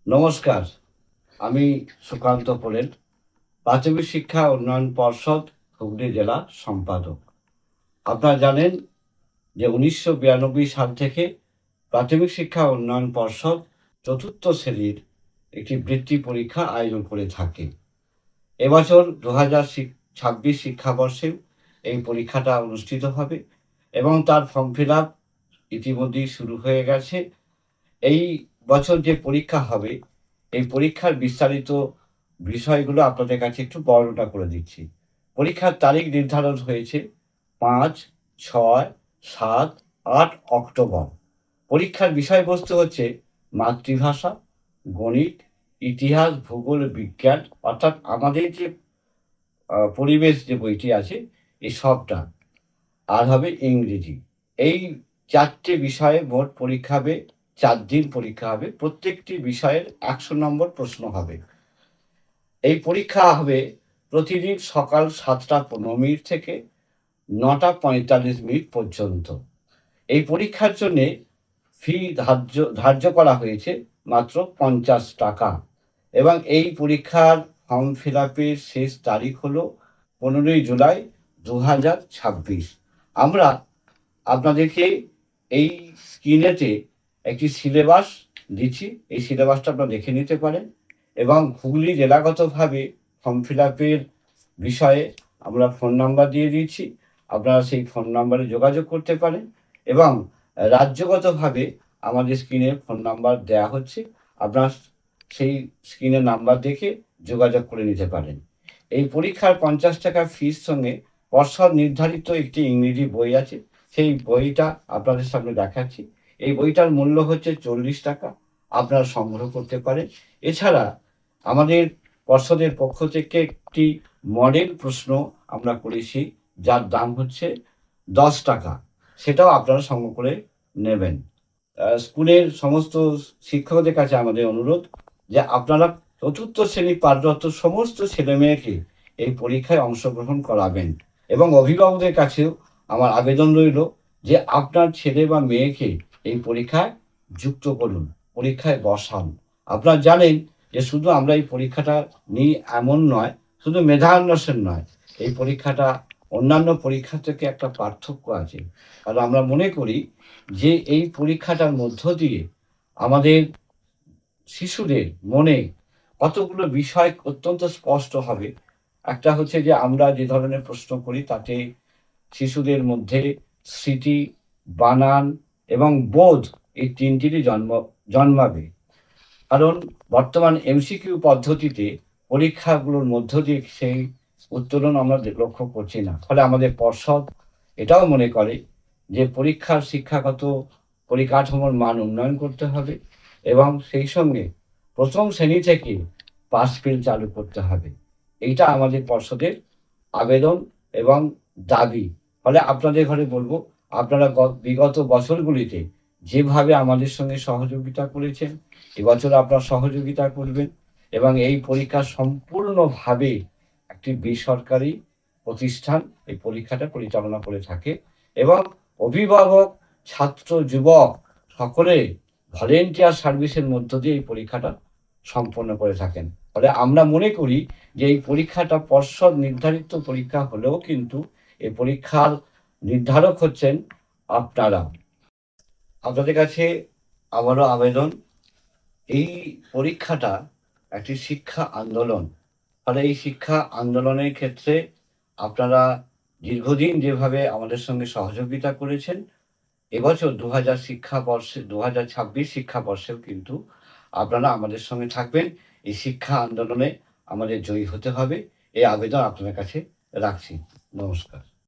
নমস্কার, আমি সুকান্ত পোলেল, প্রাথমিক শিক্ষা উন্নয়ন পর্ষদ হুগলি জেলা সম্পাদক। আপনারা জানেন যে 1992 সাল থেকে প্রাথমিক শিক্ষা উন্নয়ন পর্ষদ চতুর্থ শ্রেণীর একটি বৃত্তি পরীক্ষা আয়োজন করে থাকে। এবছর 2026 শিক্ষাবর্ষে এই পরীক্ষাটা অনুষ্ঠিত হবে এবং তার ফর্ম ফিল আপ ইতিমধ্যেই শুরু হয়ে গেছে। এই বছর যে পরীক্ষা হবে, এই পরীক্ষার বিস্তারিত বিষয়গুলো আপনাদের কাছে একটু বর্ণনা করে দিচ্ছি। পরীক্ষার তারিখ নির্ধারণ হয়েছে 5, 6, 7, 8 অক্টোবর। পরীক্ষার বিষয়বস্তু হচ্ছে মাতৃভাষা, গণিত, ইতিহাস, ভূগোল, বিজ্ঞান, অর্থাৎ আমাদের যে পরিবেশ যে বইটি আছে এই সবটা। আর হবে ইংরেজি। এই 4টে বিষয়ে মোট পরীক্ষা হবে, 4 দিন পরীক্ষা হবে। প্রত্যেকটি বিষয়ের 100 নম্বর প্রশ্ন হবে। এই পরীক্ষা হবে প্রতিদিন সকাল 7টা 15 মিনিট থেকে 9টা 45 মিনিট পর্যন্ত। এই পরীক্ষার জন্যে ফি ধার্য করা হয়েছে মাত্র 50 টাকা এবং এই পরীক্ষার ফর্ম ফিল আপের শেষ তারিখ হলো 15ই জুলাই 2026। আমরা আপনাদেরকে এই স্ক্রিনেতে একটি সিলেবাস দিচ্ছি। এই সিলেবাসটা আপনারা দেখে নিতে পারেন এবং হুগলি জেলাগতভাবে ফর্ম ফিল আপের বিষয়ে আমরা ফোন নাম্বার দিয়ে দিয়েছি। আপনারা সেই ফোন নাম্বারে যোগাযোগ করতে পারেন এবং রাজ্যগতভাবে আমাদের স্ক্রিনে ফোন নাম্বার দেয়া হচ্ছে। আপনারা সেই স্ক্রিনের নাম্বার দেখে যোগাযোগ করে নিতে পারেন। এই পরীক্ষার 50 টাকা ফিস সঙ্গে পর্ষদ নির্ধারিত একটি ইংরেজি বই আছে। সেই বইটা আপনাদের সামনে দেখাচ্ছি। এই বইটার মূল্য হচ্ছে 40 টাকা। আপনারা সংগ্রহ করতে পারেন। এছাড়া আমাদের পর্ষদের পক্ষ থেকে একটি মডেল প্রশ্ন আমরা করেছি, যার দাম হচ্ছে 10 টাকা। সেটাও আপনারা সংগ্রহ করে নেবেন। স্কুলের সমস্ত শিক্ষকদের কাছে আমাদের অনুরোধ যে আপনারা চতুর্থ শ্রেণী পাঠরত সমস্ত ছেলেমেয়েকে এই পরীক্ষায় অংশগ্রহণ করাবেন এবং অভিভাবকদের কাছেও আমার আবেদন রইল যে আপনার ছেলে বা মেয়েকে এই পরীক্ষায় যুক্ত করুন, পরীক্ষায় বসান। আপনারা জানেন যে শুধু আমরা এই পরীক্ষাটা নিই এমন নয়, শুধু মেধান্বেষণ নয়, এই পরীক্ষাটা অন্যান্য পরীক্ষা থেকে একটা পার্থক্য আছে। কারণ আমরা মনে করি যে এই পরীক্ষাটার মধ্য দিয়ে আমাদের শিশুদের মনে কতগুলো বিষয় অত্যন্ত স্পষ্ট হবে। একটা হচ্ছে যে আমরা যে ধরনের প্রশ্ন করি তাতে শিশুদের মধ্যে স্মৃতি, বানান এবং বোধ এই তিনটিরই জন্মাবে। কারণ বর্তমান এমসিকিউ পদ্ধতিতে পরীক্ষাগুলোর মধ্য দিয়ে সেই উত্তরণ আমরা লক্ষ্য করছি না। ফলে আমাদের পর্ষদ এটাও মনে করে যে পরীক্ষার শিক্ষাগত পরিকাঠামোর মান উন্নয়ন করতে হবে এবং সেই সঙ্গে প্রথম শ্রেণী থেকে পাস ফেল চালু করতে হবে। এইটা আমাদের পর্ষদের আবেদন এবং দাবি। ফলে আপনাদের ঘরে বলবো, আপনারা বিগত বছরগুলিতে যেভাবে আমাদের সঙ্গে সহযোগিতা করেছেন, এবছর আপনারা সহযোগিতা করবেন এবং এই পরীক্ষা সম্পূর্ণভাবে একটি বেসরকারি প্রতিষ্ঠান এই পরীক্ষাটা পরিচালনা করে থাকে এবং অভিভাবক, ছাত্র, যুবক সকলে ভলেন্টিয়ার সার্ভিসের মধ্য দিয়ে এই পরীক্ষাটা সম্পন্ন করে থাকেন। ফলে আমরা মনে করি যে এই পরীক্ষাটা পর্ষদ নির্ধারিত পরীক্ষা হলেও কিন্তু এই পরীক্ষার নির্ধারক হচ্ছেন আপনারা। আপনাদের কাছে আবারও আবেদন, এই পরীক্ষাটা একটি শিক্ষা আন্দোলন। ফলে এই শিক্ষা আন্দোলনের ক্ষেত্রে আপনারা দীর্ঘদিন যেভাবে আমাদের সঙ্গে সহযোগিতা করেছেন, এবছর 2026 শিক্ষাবর্ষেও কিন্তু আপনারা আমাদের সঙ্গে থাকবেন। এই শিক্ষা আন্দোলনে আমাদের জয়ী হতে হবে, এই আবেদন আপনাদের কাছে রাখছি। নমস্কার।